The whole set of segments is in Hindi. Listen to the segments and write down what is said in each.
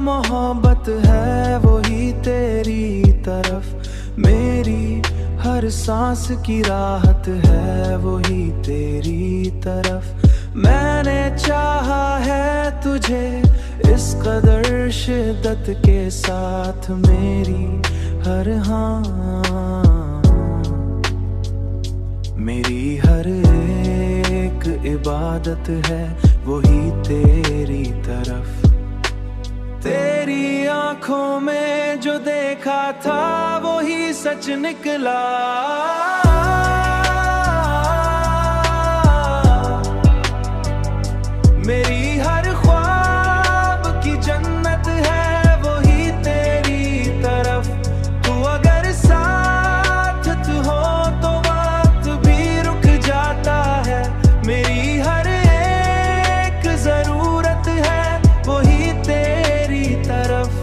मोहब्बत है वही तेरी तरफ, मेरी हर सांस की राहत है वही तेरी तरफ। मैंने चाहा है तुझे इस कदर शिद्दत के साथ, मेरी हर मेरी हर एक इबादत है वही तेरी तरफ। तेरी आंखों में जो देखा था वही सच निकला, मेरी हर ख्वाब की जन्नत है वही तेरी तरफ। तू अगर साथ तू हो तो वक्त भी रुक जाता है, मेरी हर एक जरूरत है वही तेरी तरफ।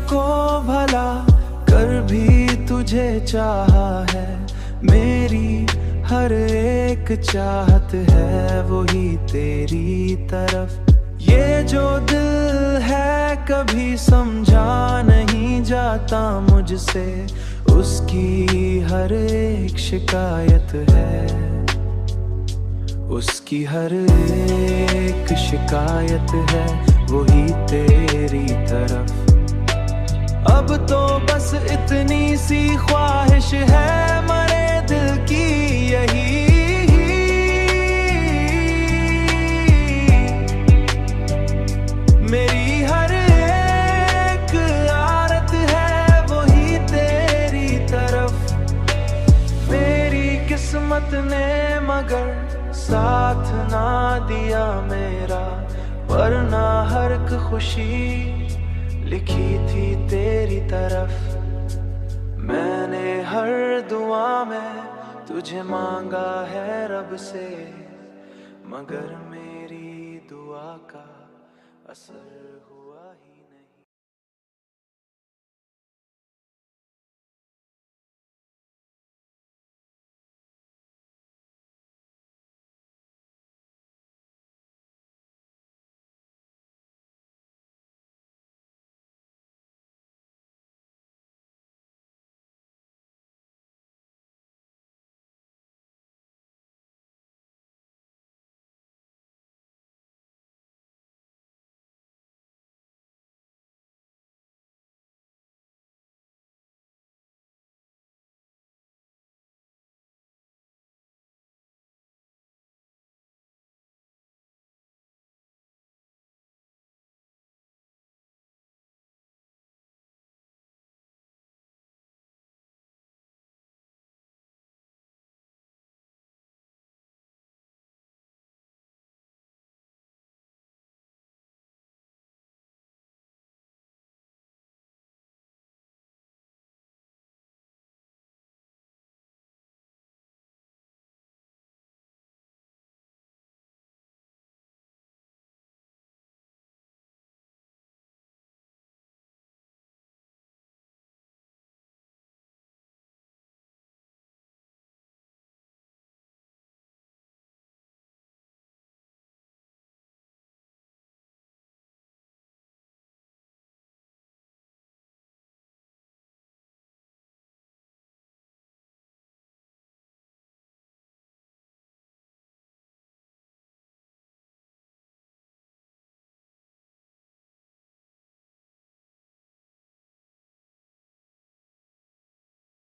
को भला कर भी तुझे चाहा है, मेरी हर एक चाहत है वही तेरी तरफ। ये जो दिल है कभी समझा नहीं जाता मुझसे, उसकी हर एक शिकायत है, उसकी हर एक शिकायत है वही तेरी तरफ। अब तो बस इतनी सी ख्वाहिश है मरे दिल की यही, मेरी हर एक आरत है वही तेरी तरफ। मेरी किस्मत ने मगर साथ ना दिया मेरा, वरना हर एक खुशी लिखी थी तेरी तरफ। मैंने हर दुआ में तुझे मांगा है रब से, मगर मेरी दुआ का असर